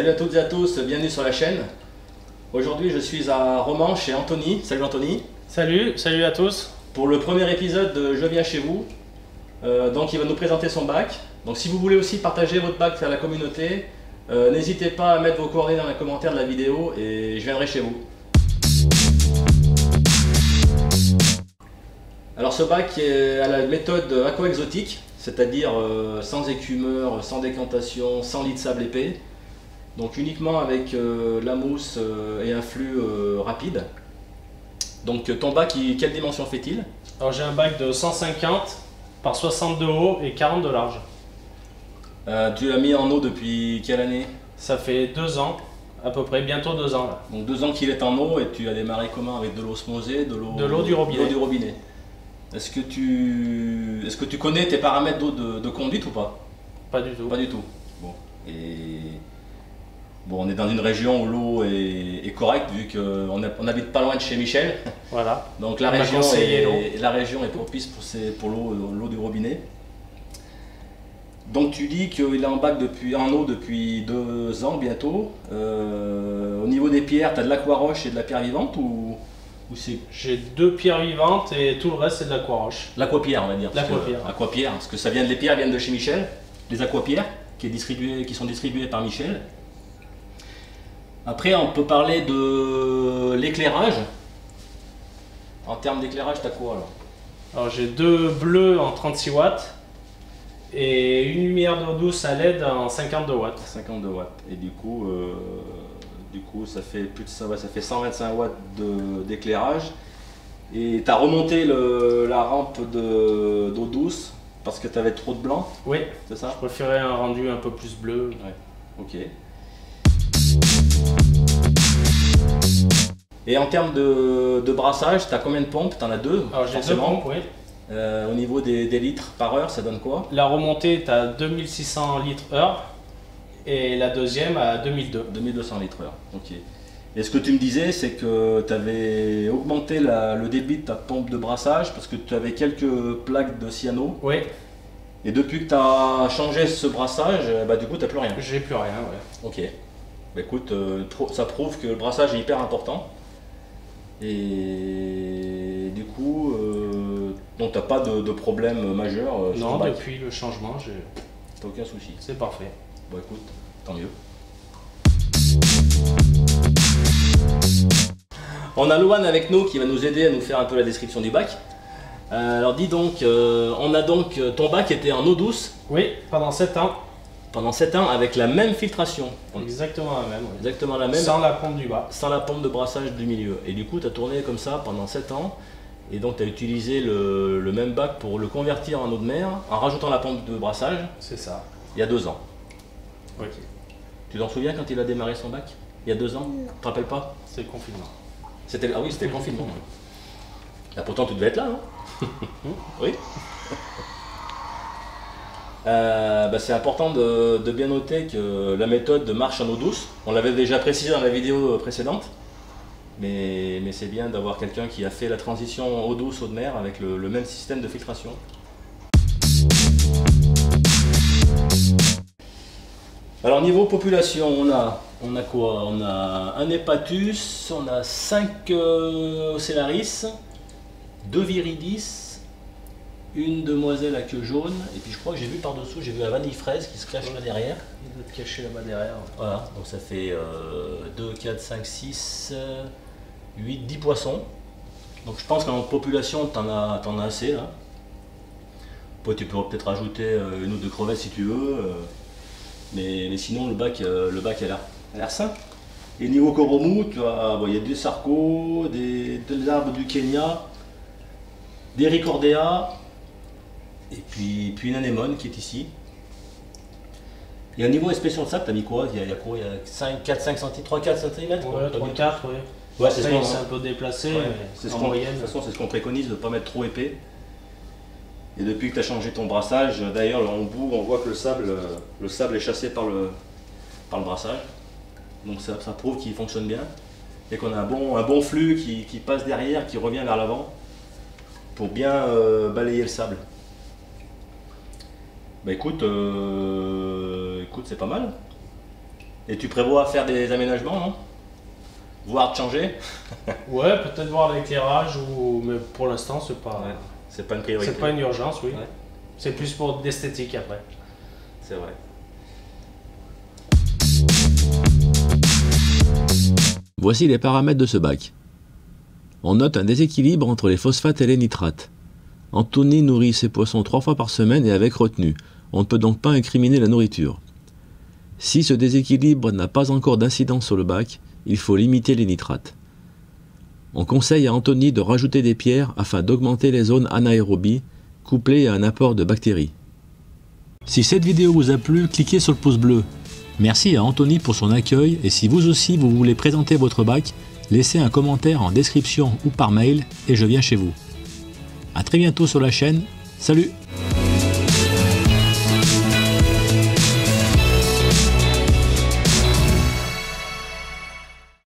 Salut à toutes et à tous, bienvenue sur la chaîne. Aujourd'hui je suis à Romans chez Anthony. Salut Anthony. Salut à tous. Pour le premier épisode de Je viens chez vous. Donc il va nous présenter son bac. Donc si vous voulez aussi partager votre bac à la communauté, n'hésitez pas à mettre vos coordonnées dans les commentaires de la vidéo et je viendrai chez vous. Alors ce bac est à la méthode aqua-exotique, c'est-à-dire sans écumeur, sans décantation, sans lit de sable épais. Donc uniquement avec la mousse et un flux rapide. Donc ton bac, quelle dimension fait-il? Alors j'ai un bac de 150 par 60 de haut et 40 de large. Tu l'as mis en eau depuis quelle année? Ça fait 2 ans, à peu près, bientôt 2 ans là. Donc 2 ans qu'il est en eau et tu as démarré comment? Avec de l'osmosée, de l'eau du robinet. Du robinet. Est-ce que tu connais tes paramètres d'eau de conduite ou pas? Pas du tout. Pas du tout. Bon. Bon, on est dans une région où l'eau est correcte vu qu'on n'habite pas loin de chez Michel. Voilà. Donc la région est propice pour l'eau du robinet. Donc tu dis qu'il est en bac en eau depuis 2 ans bientôt. Au niveau des pierres, tu as de l'aquaroche et de la pierre vivante ou c'est... J'ai 2 pierres vivantes et tout le reste c'est de l'aquaroche. L'aquapierre on va dire. L'aquapierre. Parce que les pierres viennent de chez Michel. Les aquapierres qui sont distribuées par Michel. Après, on peut parler de l'éclairage. En termes d'éclairage, tu as quoi alors? Alors j'ai 2 bleus en 36 watts et une lumière d'eau douce à LED en 52 watts. 52 watts. Et du coup ça fait plus de ça, ça fait 125 watts d'éclairage. Et tu as remonté la rampe d'eau douce parce que tu avais trop de blanc. Oui, c'est ça? Je préférais un rendu un peu plus bleu. Ouais. Ok. Et en termes de brassage, tu as combien de pompes? Tu en as 2? Alors j'ai 2 pompes, oui. Au niveau des litres par heure, ça donne quoi? La remontée, tu as 2600 litres heure et la deuxième à 2002. 2200 litres heure, ok. Et ce que tu me disais, c'est que tu avais augmenté le débit de ta pompe de brassage parce que tu avais quelques plaques de cyano. Oui. Et depuis que tu as changé ce brassage, bah, du coup, tu n'as plus rien. J'ai plus rien, ouais. Ok. Bah, écoute, ça prouve que le brassage est hyper important. Et du coup, donc t'as pas de problème majeur sur non, le bac? depuis le changement, t'as aucun souci. C'est parfait. Bon écoute, tant mieux. On a Loan avec nous qui va nous aider à nous faire un peu la description du bac. Alors dis donc, ton bac était en eau douce? Oui, pendant 7 ans. Pendant 7 ans avec la même filtration. Exactement la même. Oui. Exactement la même. Sans la pompe du bas. Sans la pompe de brassage du milieu. Et du coup, tu as tourné comme ça pendant 7 ans. Et donc, tu as utilisé le même bac pour le convertir en eau de mer en rajoutant la pompe de brassage. C'est ça. Il y a 2 ans. Ok. Tu t'en souviens quand il a démarré son bac? Il y a 2 ans? Non. Tu te rappelles pas? C'est le confinement. Ah oui, c'était le confinement. Là, pourtant, tu devais être là, non? Oui. C'est important de bien noter que la méthode marche en eau douce. On l'avait déjà précisé dans la vidéo précédente, mais c'est bien d'avoir quelqu'un qui a fait la transition eau douce, eau de mer avec le même système de filtration. Alors niveau population, on a quoi? On a un hépatus, on a 5 ocellaris, 2 viridis, une demoiselle à queue jaune, et puis je crois que j'ai vu par-dessous, j'ai vu la vanille fraise qui se cache là derrière. Il doit te cacher là-bas derrière. Voilà, donc ça fait 2, 4, 5, 6, 8, 10 poissons. Donc je pense qu'en population, t'en as assez là. Après, tu peux peut-être rajouter 1 ou 2 crevettes si tu veux, mais sinon le bac a l'air sain. Et niveau coromou, il y a des sarcos, des arbres du Kenya, des ricordéas, et puis une anémone qui est ici. Et au niveau inspection de sable, t'as mis quoi? Il y a quoi? Il y a 4-5 cm, 3-4 cm? Ouais, 3-4, oui. Ouais, c'est un peu déplacé, ouais, mais en moyenne. De toute façon, c'est ce qu'on préconise, de ne pas mettre trop épais. Et depuis que tu as changé ton brassage, d'ailleurs, en bout, on voit que le sable est chassé par le brassage. Donc ça prouve qu'il fonctionne bien. Et qu'on a un bon flux qui passe derrière, qui revient vers l'avant, pour bien balayer le sable. Bah écoute, c'est pas mal. Et tu prévois faire des aménagements, non? Voire de changer? Ouais, peut-être voir l'éclairage, mais pour l'instant, c'est pas... Ouais, c'est pas une priorité. C'est pas une urgence, oui. Ouais. C'est plus pour d'esthétique après. C'est vrai. Voici les paramètres de ce bac. On note un déséquilibre entre les phosphates et les nitrates. Anthony nourrit ses poissons 3 fois par semaine et avec retenue. On ne peut donc pas incriminer la nourriture. Si ce déséquilibre n'a pas encore d'incidence sur le bac, il faut limiter les nitrates. On conseille à Anthony de rajouter des pierres afin d'augmenter les zones anaérobies, couplées à un apport de bactéries. Si cette vidéo vous a plu, cliquez sur le pouce bleu. Merci à Anthony pour son accueil et si vous aussi vous voulez présenter votre bac, laissez un commentaire en description ou par mail et je viens chez vous. A très bientôt sur la chaîne, salut!